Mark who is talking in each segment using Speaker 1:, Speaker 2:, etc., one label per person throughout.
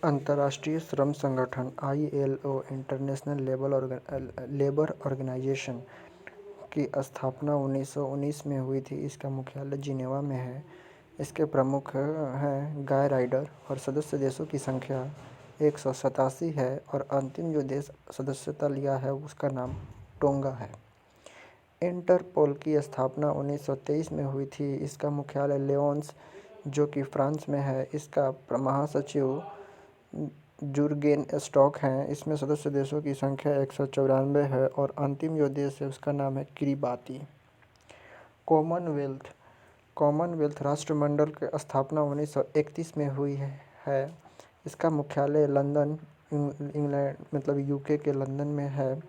Speaker 1: अंतर्राष्ट्रीय श्रम संगठन (ILO) इंटरनेशनल लेबर ऑर्गेनाइजेशन की स्थापना 1919 में हुई थी। इसका मुख्यालय जिनेवा में है। इसके प्रमुख हैं गाय राइडर और सदस्य देशों की संख्या 187 है और अंतिम जो देश सदस्यता लिया है उसका नाम टोंगा है। इंटरपोल की स्थापना 1923 में हुई थी। इसका मुख्यालय लियोन्स जो कि फ्रांस में है। इसका महासचिव जुर्गेन स्टॉक हैं। इसमें सदस्य देशों की संख्या 194 है और अंतिम जो देश है उसका नाम है किरिबाती। कॉमनवेल्थ राष्ट्रमंडल की स्थापना 1931 में हुई है। इसका मुख्यालय लंदन इंग्लैंड मतलब यूके के लंदन में है।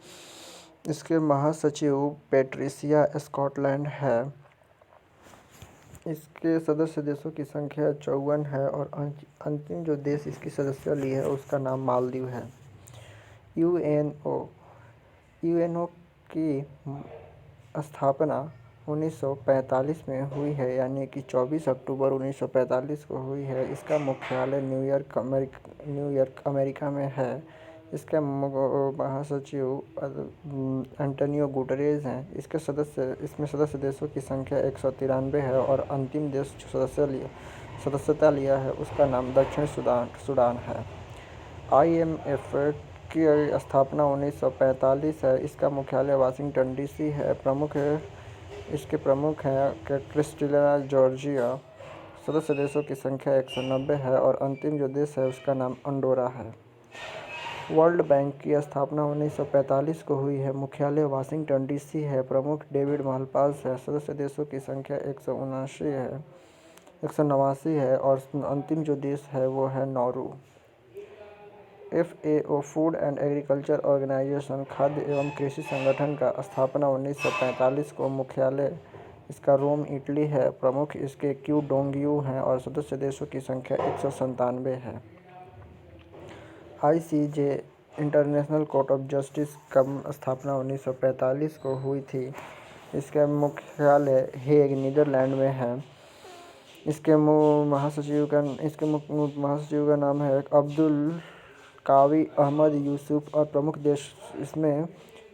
Speaker 1: इसके महासचिव पैट्रिसिया स्कॉटलैंड है। इसके सदस्य देशों की संख्या 54 है और अंतिम जो देश इसकी सदस्यता ली है उसका नाम मालदीव है। यूएनओ की स्थापना 1945 में हुई है, यानी कि 24 अक्टूबर 1945 को हुई है। इसका मुख्यालय न्यूयॉर्क अमेरिका में है। इसके महासचिव एंटोनियो गुटेरेस हैं। इसमें सदस्य देशों की संख्या 193 है और अंतिम देश जो सदस्यता लिया है उसका नाम दक्षिण सूडान है। IMF की स्थापना 1945 है। इसका मुख्यालय वाशिंगटन DC है। इसके प्रमुख हैं क्रिस्टलिना जॉर्जिया। सदस्य देशों की संख्या 190 है और अंतिम जो देश है उसका नाम अंडोरा है। वर्ल्ड बैंक की स्थापना 1945 को हुई है। मुख्यालय वाशिंगटन DC है। प्रमुख डेविड मालपास है। सदस्य देशों की संख्या 189 है और अंतिम जो देश है वो है Norway. FAO food and agriculture organisation खाद्य एवं कृषि संगठन का स्थापना 1945 को। मुख्यालय इसका रोम इटली है। प्रमुख इसके क्यू डोंगयू हैं और सदस्य देशों की संख्या 197 है। ICJ international court of justice का स्थापना 1945 को हुई थी। इसका मुख्यालय हेग नीदरलैंड में है। इसके महासचिव का नाम है अब्दुल कावी अहमद यूसुफ और प्रमुख देश इसमें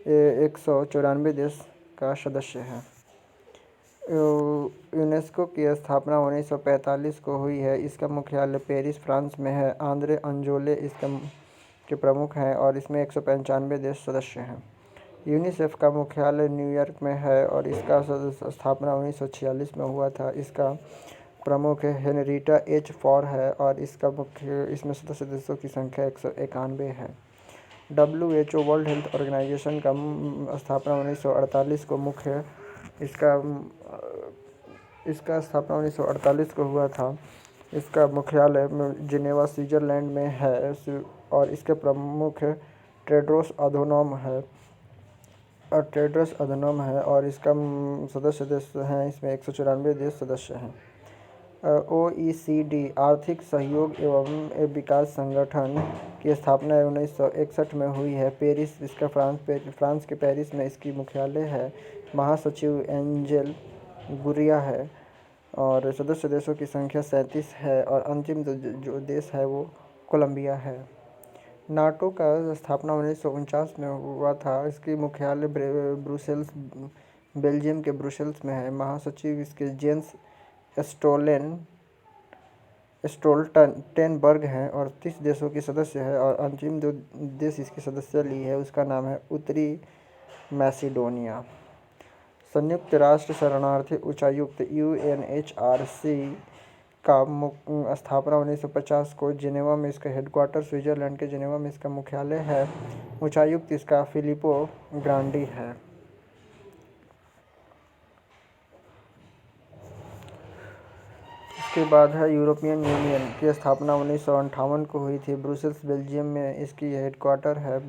Speaker 1: 194 देश का सदस्य है। यूनेस्को की स्थापना 1945 को हुई है। इसका मुख्यालय पेरिस फ्रांस में है। आंद्रे अंजोले के प्रमुख हैं और इसमें 195 देश सदस्य हैं। यूनिसेफ का मुख्यालय न्यूयॉर्क में है और इसका स्थापना 1946 में हुआ था। इसका प्रमुख हेनरीटा H. फॉर है और इसमें सदस्य देशों की संख्या 191 है। WHO वर्ल्ड हेल्थ ऑर्गेनाइजेशन का स्थापना 1948 को इसका स्थापना 1948 को हुआ था। इसका मुख्यालय जिनेवा स्विट्जरलैंड में है और इसके प्रमुख टेड्रोस अधनोम है और इसका सदस्य देश हैं इसमें 194 देश सदस्य हैं। OECD आर्थिक सहयोग एवं विकास संगठन की स्थापना 1961 में हुई है। फ्रांस के पेरिस में इसकी मुख्यालय है। महासचिव एंजेल गुरिया है और सदस्य देशों की संख्या 37 है और अंतिम जो देश है वो कोलंबिया है। नाटो का स्थापना 1949 में हुआ था। इसकी मुख्यालय बेल्जियम के ब्रुसेल्स में है। महासचिव इसके जेंस स्टोल्टनबर्ग हैं और 30 देशों की सदस्य है और अंतिम जो देश इसकी सदस्य ली है उसका नाम है उत्तरी मैसिडोनिया। संयुक्त राष्ट्र शरणार्थी उच्चायुक्त UNHRC का स्थापना 1950 को जिनेवा में इसका हेडक्वार्टर स्विट्जरलैंड के जिनेवा में इसका मुख्यालय है। उच्चायुक्त इसका फिलिपो ग्रांडी है। इसके बाद है यूरोपियन यूनियन की स्थापना 1958 को हुई थी। ब्रुसेल्स बेल्जियम में इसकी हेडक्वार्टर है।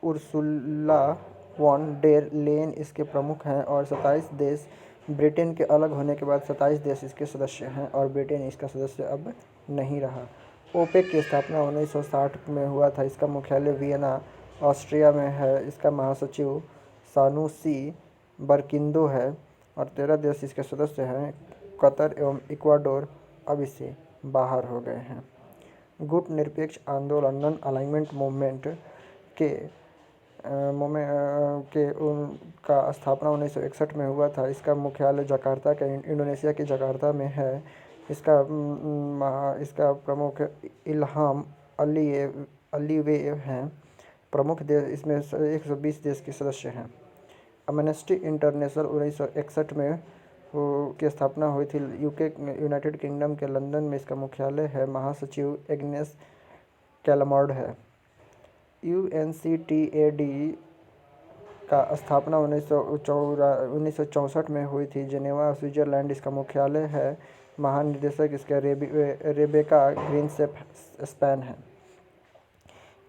Speaker 1: उर्सुला वॉन डेर लेyen इसके प्रमुख हैं और 27 देश ब्रिटेन के अलग होने के बाद 27 देश इसके सदस्य हैं और ब्रिटेन इसका सदस्य अब नहीं रहा। ओपेक की स्थापना 1960 में हुआ था। इसका मुख्यालय वियना ऑस्ट्रिया में है। इसका महासचिव सानुसी बरकिंदो है और 13 देश इसके सदस्य हैं। कतर एवं इक्वाडोर अब इसे बाहर हो गए हैं। गुट निरपेक्ष आंदोलन नॉन अलाइनमेंट मूवमेंट के उनका स्थापना 1961 में हुआ था। इसका मुख्यालय जकार्ता के इंडोनेशिया के जकार्ता में है। इसका प्रमुख इल्हाम अलीवेव हैं। प्रमुख देश इसमें 120 देश के सदस्य हैं। एमनेस्टी इंटरनेशनल 1961 में की स्थापना हुई थी यूनाइटेड किंगडम के लंदन में। इसका मुख्यालय है। महासचिव एग्नेस कैलमर्ड है। यूएनसीटीएडी का स्थापना 1964 में हुई थी। जेनेवा स्विट्जरलैंड इसका मुख्यालय है। महानिदेशक इसके रेबेका ग्रीनस्पैन है।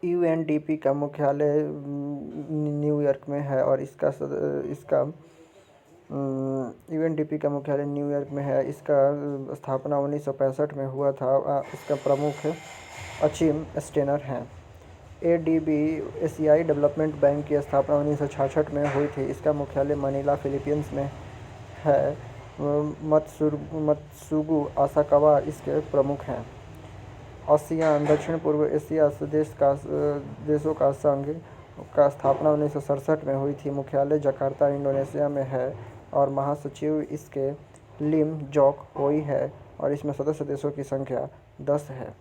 Speaker 1: यूएनडीपी का मुख्यालय न्यूयॉर्क में है और इसका यूएनडीपी का मुख्यालय न्यूयॉर्क में है। इसका स्थापना 1965 में हुआ था। इसका प्रमुख अचिम स्टेनर हैं। एडीबी एशियाई डेवलपमेंट बैंक की स्थापना 1966 में हुई थी। इसका मुख्यालय मनीला फिलीपींस में है। मत्सुगु आसाकावा इसके प्रमुख हैं। आसियान दक्षिण पूर्व एशिया देशों का संघ का स्थापना 1967 में हुई थी। मुख्यालय जकार्ता इंडोनेशिया में है और महासचिव इसके लिम जोक होई है और इसमें सदस्य देशों की संख्या 10 है।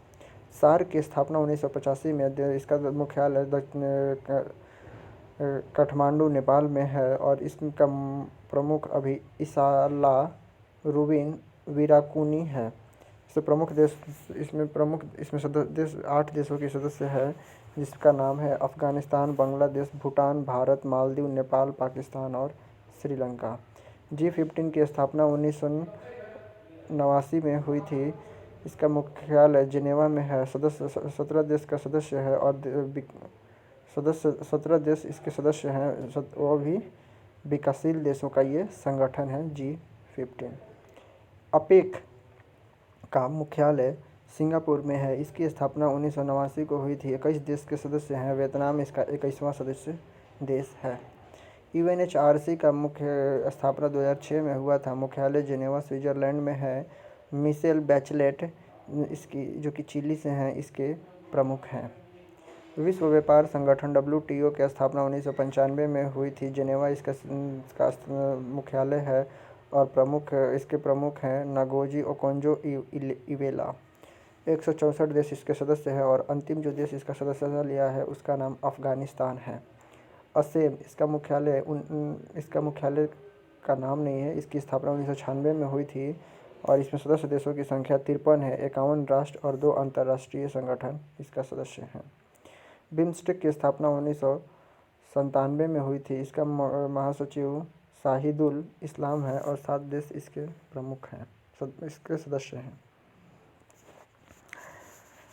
Speaker 1: सार्क की स्थापना 1985 में इसका मुख्यालय काठमांडू नेपाल में है और इसका प्रमुख अभी इसाला रुबिन विराकुनी है। इससे प्रमुख देश इसमें 8 देशों के सदस्य है जिसका नाम है अफ़गानिस्तान, बांग्लादेश, भूटान, भारत, मालदीव, नेपाल, पाकिस्तान और श्रीलंका। G15 की स्थापना 1989 में हुई थी। इसका मुख्यालय जिनेवा में है। 17 देश का सदस्य है और 17 देश इसके सदस्य हैं। वो भी विकासशील देशों का ये संगठन है G15। अपेक का मुख्यालय सिंगापुर में है। इसकी स्थापना 1989 को हुई थी। 21 देश के सदस्य हैं। वियतनाम इसका 21वां सदस्य देश है। यूएनएचआरसी का मुख्य स्थापना 2006 में हुआ था। मुख्यालय जेनेवा स्विट्जरलैंड में है। मिशेल बैचलेट इसकी जो कि चिली से हैं इसके प्रमुख हैं। विश्व व्यापार संगठन WTO की स्थापना 1995 में हुई थी। जेनेवा इसका मुख्यालय है और इसके प्रमुख हैं नागोजी ओकोंजो इवेला। 164 देश इसके सदस्य हैं और अंतिम जो देश इसका सदस्यता लिया है उसका नाम अफ़गानिस्तान है। असेम इसका मुख्यालय का नाम नहीं है। इसकी स्थापना 1996 में हुई थी और इसमें सदस्य देशों की संख्या 53 है। 51 राष्ट्र और 2 अंतर्राष्ट्रीय संगठन इसका सदस्य हैं। बिम्स्टेक की स्थापना 1997 में हुई थी। इसका महासचिव शाहिदुल इस्लाम है और 7 देश इसके प्रमुख हैं, इसके सदस्य हैं।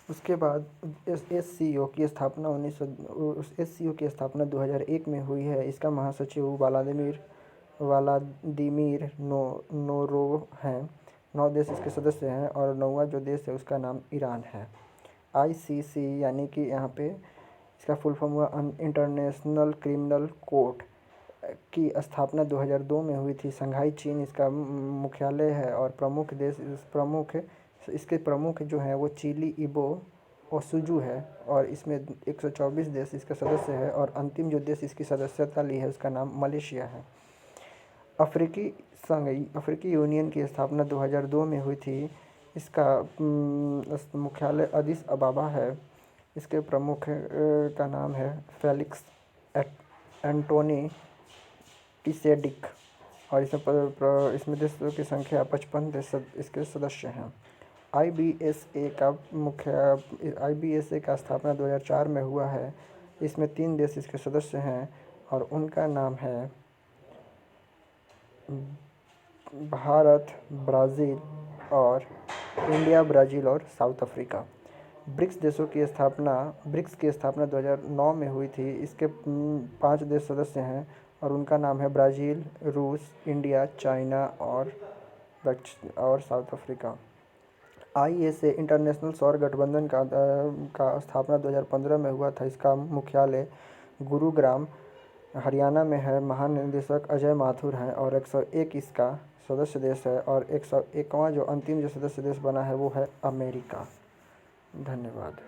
Speaker 1: उसके बाद SCO की स्थापना 2001 में हुई है। इसका महासचिव वालादिमीर नोरोव हैं। 9 देश इसके सदस्य हैं और 9वां जो देश है उसका नाम ईरान है। ICC यानी कि यहाँ पे इसका फुल फॉर्म हुआ इंटरनेशनल क्रिमिनल कोर्ट की स्थापना 2002 में हुई थी। शंघाई चीन इसका मुख्यालय है और इसके प्रमुख जो हैं वो चिली, इबो और सुजू है और इसमें 124 देश इसके सदस्य है और अंतिम जो देश इसकी सदस्यता ली है उसका नाम मलेशिया है। अफ्रीकी यूनियन की स्थापना 2002 में हुई थी। इसका मुख्यालय अदिस अबाबा है। इसके प्रमुख का नाम है फेलिक्स एंटोनी टिसेडिक और इसमें देशों की संख्या 55 देश इसके सदस्य हैं। IBSA का स्थापना 2004 में हुआ है। इसमें 3 देश इसके सदस्य हैं और उनका नाम है भारत, ब्राज़ील और इंडिया, ब्राज़ील और साउथ अफ्रीका। ब्रिक्स की स्थापना 2009 में हुई थी। इसके 5 देश सदस्य हैं और उनका नाम है ब्राज़ील, रूस, इंडिया, चाइना और साउथ अफ्रीका। ISA इंटरनेशनल सौर गठबंधन का स्थापना 2015 में हुआ था। इसका मुख्यालय गुरुग्राम हरियाणा में है। महानिदेशक अजय माथुर हैं और 101 इसका सदस्य देश है और 101वां जो अंतिम जो सदस्य देश बना है वो है अमेरिका। धन्यवाद।